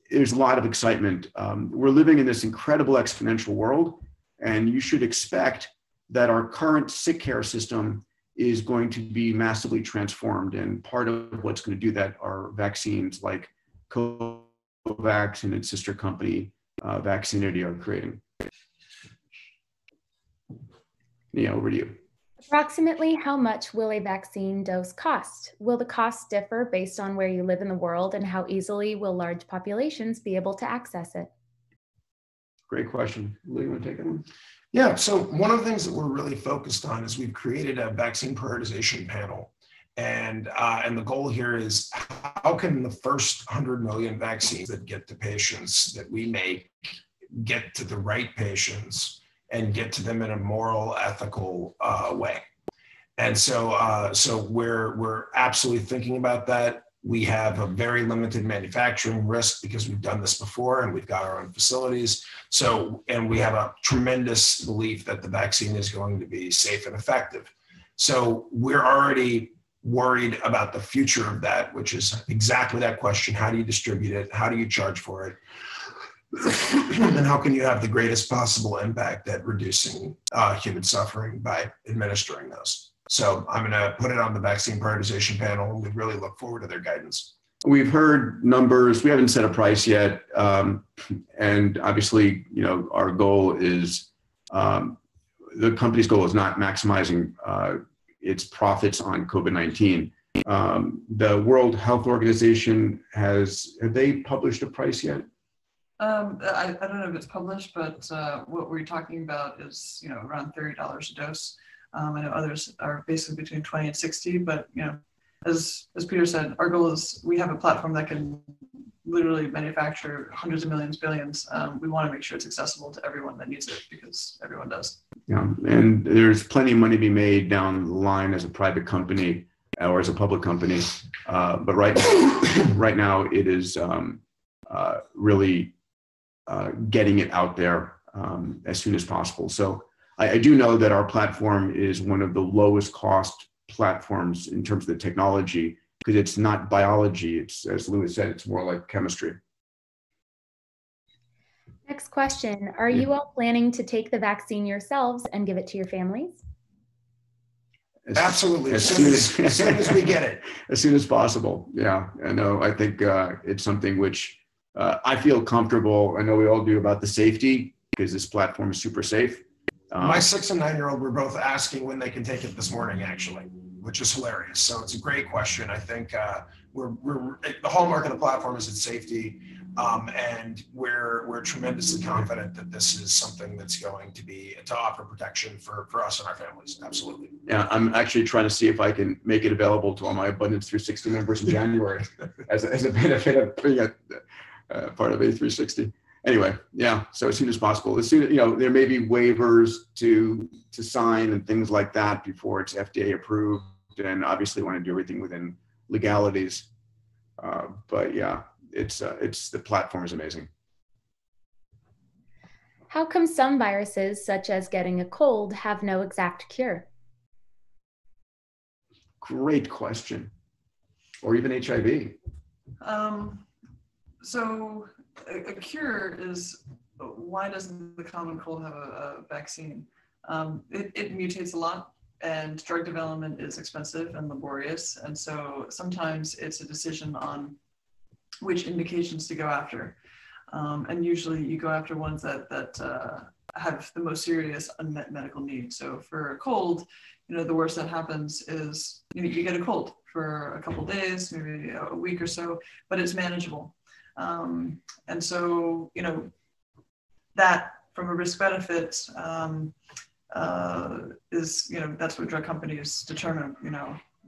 F: there's a lot of excitement. We're living in this incredible exponential world, and you should expect that our current sick care system is going to be massively transformed. And part of what's going to do that are vaccines like COVAXX and its sister company, Vaccinity, are creating. Yeah, over to you.
E: Approximately how much will a vaccine dose cost? Will the cost differ based on where you live in the world, and how easily will large populations be able to access it?
F: Great question. Lou, you want to take that one?
D: Yeah, so one of the things that we're really focused on is we've created a vaccine prioritization panel. And the goal here is how can the first 100 million vaccines that get to patients that we make get to the right patients and get to them in a moral, ethical way. And so we're absolutely thinking about that. We have a very limited manufacturing risk because we've done this before and we've got our own facilities. And we have a tremendous belief that the vaccine is going to be safe and effective. So we're already worried about the future of that, which is exactly that question. How do you distribute it? How do you charge for it? And how can you have the greatest possible impact at reducing human suffering by administering those? So I'm going to put it on the vaccine prioritization panel, and we really look forward to their guidance.
F: We've heard numbers. We haven't set a price yet. And obviously, our goal is, the company's goal is not maximizing its profits on COVID-19. The World Health Organization have they published a price yet?
C: I don't know if it's published, but what we're talking about is, around $30 a dose. I know others are basically between 20 and 60, but as Peter said, our goal is we have a platform that can literally manufacture hundreds of millions, billions. We want to make sure it's accessible to everyone that needs it, because everyone does.
F: Yeah, and there's plenty of money to be made down the line as a private company or as a public company. But right now it is really getting it out there as soon as possible. So I do know that our platform is one of the lowest cost platforms in terms of the technology, because it's not biology. It's, as Louis said, it's more like chemistry.
E: Next question. Are you all planning to take the vaccine yourselves and give it to your families?
D: Absolutely. As soon as we get it.
F: As soon as possible. Yeah, I know. I think it's something which I feel comfortable. I know we all do, about the safety, because this platform is super safe.
D: My 6- and 9-year-old were both asking when they can take it this morning, actually, which is hilarious. So it's a great question. I think the hallmark of the platform is its safety, and we're tremendously confident that this is something that's going to offer protection for us and our families. Absolutely.
F: Yeah, I'm actually trying to see if I can make it available to all my Abundance 360 members in January as a benefit of being a part of A360. Anyway, yeah, so as soon as possible. As soon as, there may be waivers to sign and things like that before it's FDA approved, and obviously want to do everything within legalities. But yeah, it's the platform is amazing.
E: How come some viruses, such as getting a cold, have no exact cure?
F: Great question. Or even HIV.
C: So a cure is, why doesn't the common cold have a vaccine? It mutates a lot, and drug development is expensive and laborious. And so sometimes it's a decision on which indications to go after. And usually you go after ones that have the most serious unmet medical need. So for a cold, the worst that happens is you get a cold for a couple of days, maybe a week or so, but it's manageable. And so, that from a risk benefit is, that's what drug companies determine,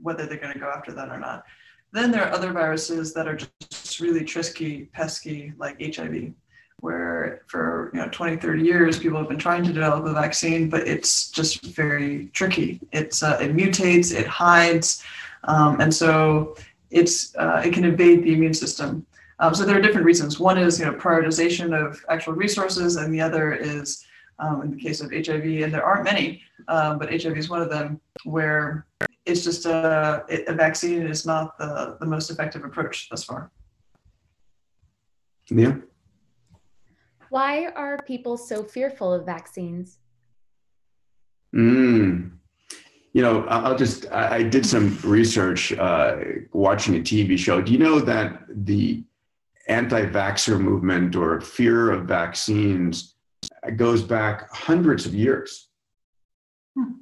C: whether they're going to go after that or not. Then there are other viruses that are just really tricky, pesky, like HIV, where for 20, 30 years, people have been trying to develop a vaccine, but it's just very tricky. It mutates, it hides, and so it can evade the immune system. So there are different reasons. One is prioritization of actual resources, and the other is in the case of HIV, and there aren't many, but HIV is one of them, where it's just a vaccine is not the most effective approach thus far.
F: Yeah.
E: Why are people so fearful of vaccines?
F: I did some research watching a TV show. Do you know that the anti-vaxxer movement or fear of vaccines goes back hundreds of years?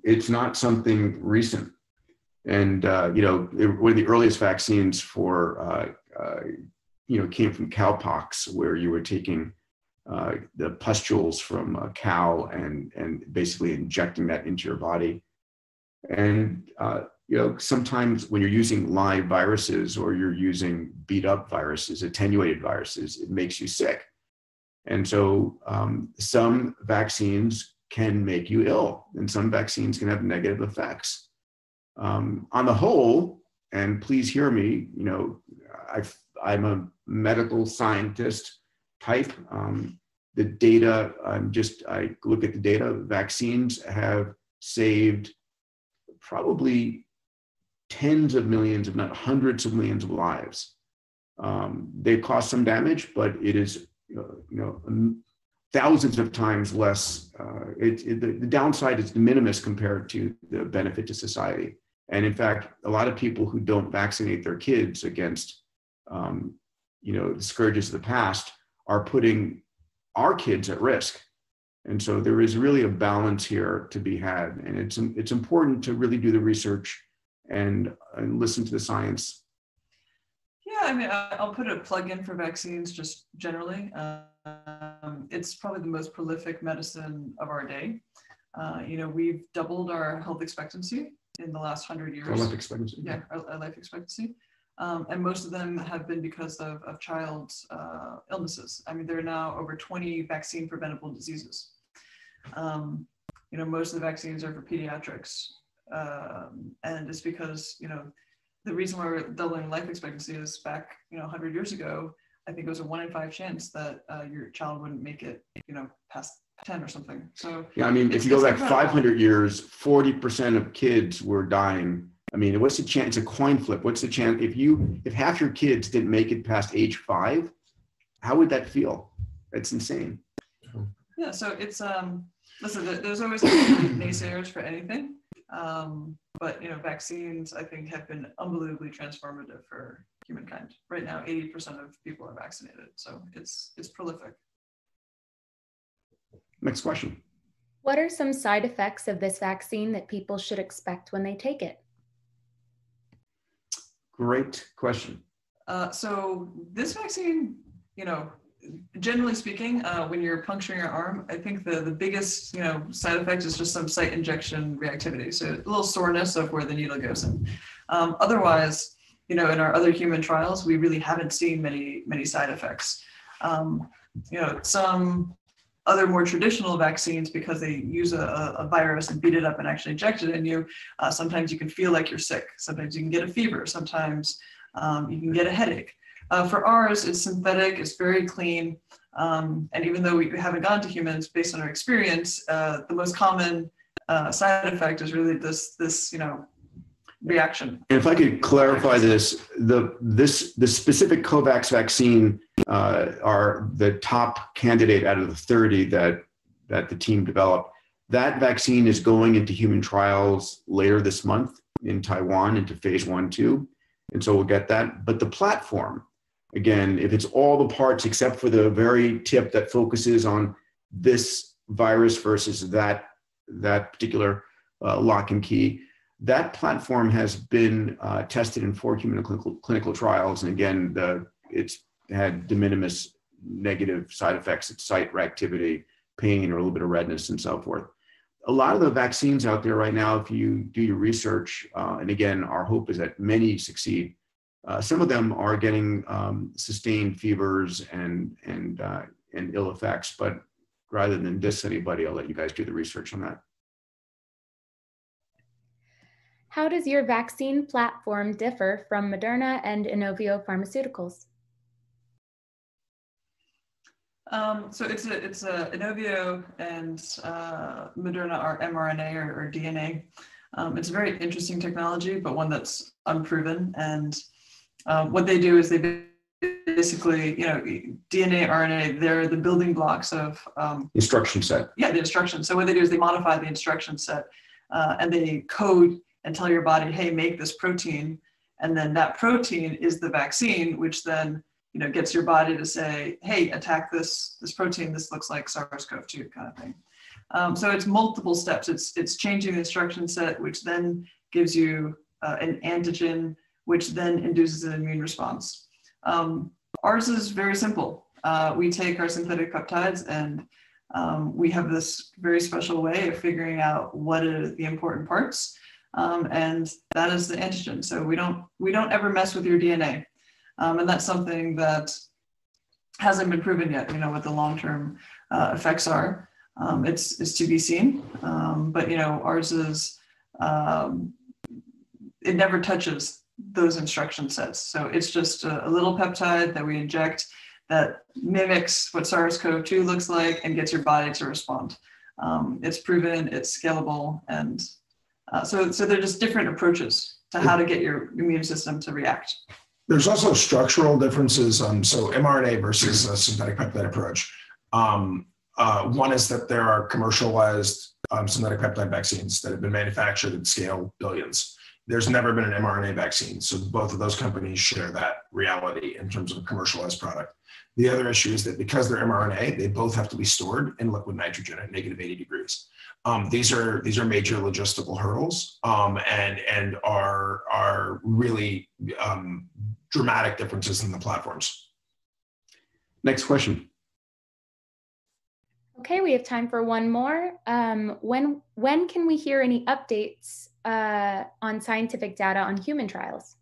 F: It's not something recent. And, one of the earliest vaccines for, came from cowpox, where you were taking the pustules from a cow and basically injecting that into your body. And, sometimes when you're using live viruses or you're using beat up viruses, attenuated viruses, it makes you sick. And so some vaccines can make you ill, and some vaccines can have negative effects. On the whole, and please hear me, I'm a medical scientist type. The data, I look at the data, vaccines have saved probably tens of millions, if not hundreds of millions of lives. They cause some damage, but it is thousands of times less. The downside is de minimis compared to the benefit to society. And in fact, a lot of people who don't vaccinate their kids against the scourges of the past are putting our kids at risk. And so there is really a balance here to be had. And it's important to really do the research and listen to the science.
C: Yeah, I'll put a plug in for vaccines just generally. It's probably the most prolific medicine of our day. We've doubled our health expectancy in the last 100 years.
F: Our life expectancy.
C: Yeah, our life expectancy. And most of them have been because of child illnesses. I mean, there are now over 20 vaccine preventable diseases. Most of the vaccines are for pediatrics. And it's because, the reason why we're doubling life expectancy is back, 100 years ago, I think it was a 1 in 5 chance that your child wouldn't make it, past 10 or something. So
F: yeah, I mean, if you go back 500 years, 40% of kids were dying. I mean, what's the chance? It's a coin flip. What's the chance if half your kids didn't make it past age 5? How would that feel? It's insane.
C: Yeah. So it's listen. There's always naysayers for anything, but vaccines I think have been unbelievably transformative for humankind. Right now, 80% of people are vaccinated, so it's prolific.
F: Next question.
E: What are some side effects of this vaccine that people should expect when they take it?
F: Great question.
C: So this vaccine, generally speaking, when you're puncturing your arm, I think the biggest, side effect is just some site injection reactivity. So a little soreness of where the needle goes in. Otherwise, in our other human trials, we really haven't seen many side effects. Some other more traditional vaccines, because they use a virus and beat it up and actually inject it in you, sometimes you can feel like you're sick. Sometimes you can get a fever. Sometimes you can get a headache. For ours, it's synthetic, it's very clean. And even though we haven't gone to humans, based on our experience, the most common side effect is really this reaction.
F: And if I could clarify this, the specific COVAXX vaccine are the top candidate out of the 30 that the team developed. That vaccine is going into human trials later this month in Taiwan into phase 1/2. And so we'll get that. But the platform, again, if it's all the parts except for the very tip that focuses on this virus versus that particular lock and key, that platform has been tested in 4 human clinical trials. And again, it's had de minimis negative side effects at site reactivity, pain, or a little bit of redness and so forth. A lot of the vaccines out there right now, if you do your research, and again, our hope is that many succeed, some of them are getting sustained fevers and ill effects, but rather than diss anybody, I'll let you guys do the research on that.
E: How does your vaccine platform differ from Moderna and Inovio pharmaceuticals?
C: So it's Inovio and Moderna are mRNA or DNA. It's a very interesting technology, but one that's unproven. And what they do is they basically, DNA, RNA, they're the building blocks of
F: instruction set.
C: Yeah, the instruction. So what they do is they modify the instruction set and they code and tell your body, hey, make this protein. And then that protein is the vaccine, which then gets your body to say, hey, attack this protein. This looks like SARS-CoV-2 kind of thing. So it's multiple steps. It's changing the instruction set, which then gives you an antigen, which then induces an immune response. Ours is very simple. We take our synthetic peptides and we have this very special way of figuring out what are the important parts. And that is the antigen. So we don't ever mess with your DNA. And that's something that hasn't been proven yet, what the long-term effects are. It's to be seen, but ours is, it never touches those instruction sets. So it's just a little peptide that we inject that mimics what SARS-CoV-2 looks like and gets your body to respond. It's proven, it's scalable, and so they're just different approaches to how to get your immune system to react.
D: There's also structural differences. So mRNA versus a synthetic peptide approach. One is that there are commercialized synthetic peptide vaccines that have been manufactured at scale billions. There's never been an mRNA vaccine. So both of those companies share that reality in terms of a commercialized product. The other issue is that because they're mRNA, they both have to be stored in liquid nitrogen at -80 degrees. These are major logistical hurdles and are really dramatic differences in the platforms.
F: Next question.
E: Okay, we have time for one more. When can we hear any updates on scientific data on human trials?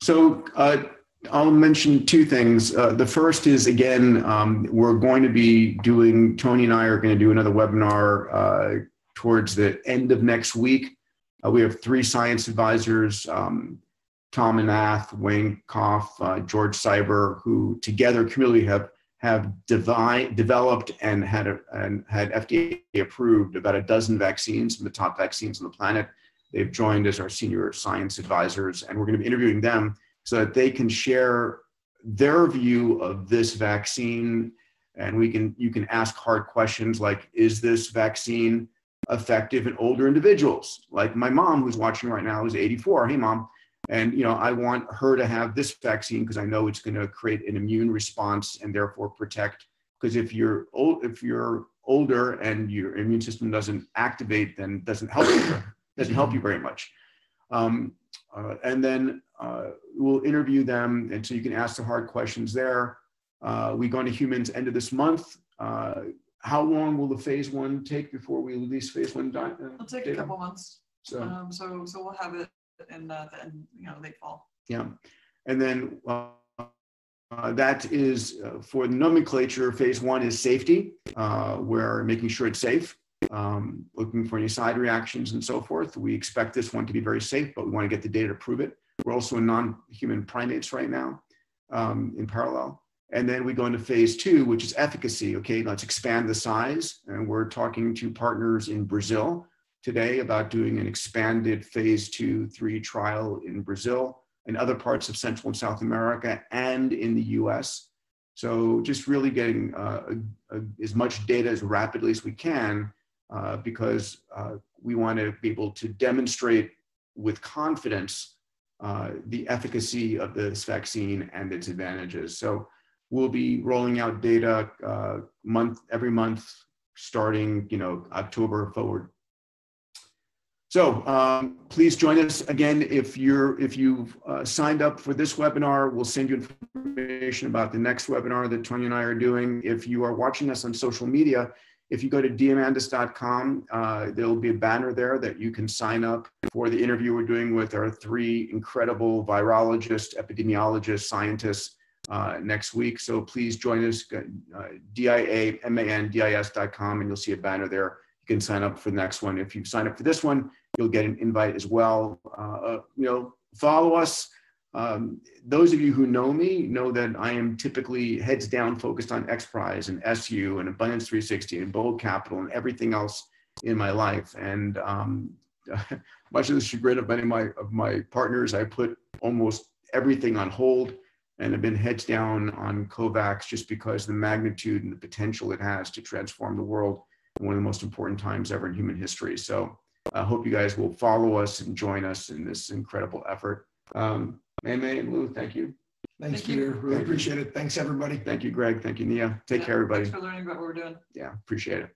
F: So I'll mention two things. The first is, again, we're going to be doing, Tony and I are going to do another webinar towards the end of next week. We have 3 science advisors, Tom Anath, Wayne Koff, George Cyber, who together cumulatively have developed and had FDA approved about a dozen vaccines from the top vaccines on the planet. They've joined as our senior science advisors, and we're going to be interviewing them so that they can share their view of this vaccine. And you can ask hard questions like, is this vaccine effective in older individuals? Like my mom, who's watching right now, is 84. Hey, Mom. And I want her to have this vaccine because I know it's going to create an immune response and therefore protect. Because if you're older and your immune system doesn't activate, then it doesn't help you very much. And then we'll interview them, and so you can ask the hard questions there. We go into humans end of this month. How long will the phase 1 take before we release phase 1 data?
C: It'll take a couple months.
F: So
C: we'll have it in late fall.
F: Yeah, and then that is for the nomenclature. Phase 1 is safety. We're making sure it's safe. Looking for any side reactions and so forth. We expect this one to be very safe, but we want to get the data to prove it. We're also in non-human primates right now in parallel. And then we go into phase 2, which is efficacy. Okay, let's expand the size. And we're talking to partners in Brazil today about doing an expanded phase 2/3 trial in Brazil and other parts of Central and South America and in the US. So just really getting as much data as rapidly as we can because we want to be able to demonstrate with confidence the efficacy of this vaccine and its advantages. So we'll be rolling out data every month starting October forward. So please join us again. If you've signed up for this webinar, we'll send you information about the next webinar that Tony and I are doing. If you are watching us on social media, if you go to diamandis.com, there'll be a banner there that you can sign up for the interview we're doing with our 3 incredible virologists, epidemiologists, scientists next week. So please join us, diamandis.com, and you'll see a banner there. You can sign up for the next one. If you sign up for this one, you'll get an invite as well. Follow us. Those of you who know me know that I am typically heads down focused on XPRIZE and SU and Abundance 360 and Bold Capital and everything else in my life. And much to the chagrin of many of my partners, I put almost everything on hold and have been heads down on COVAXX just because the magnitude and the potential it has to transform the world in one of the most important times ever in human history. So I hope you guys will follow us and join us in this incredible effort. May and Lou, thank you.
D: Thanks, Peter. Really appreciate it. Thanks, everybody.
F: Thank you, Greg. Thank you, Nia. Take care, everybody.
C: Thanks for learning about what we're doing.
F: Yeah, appreciate it.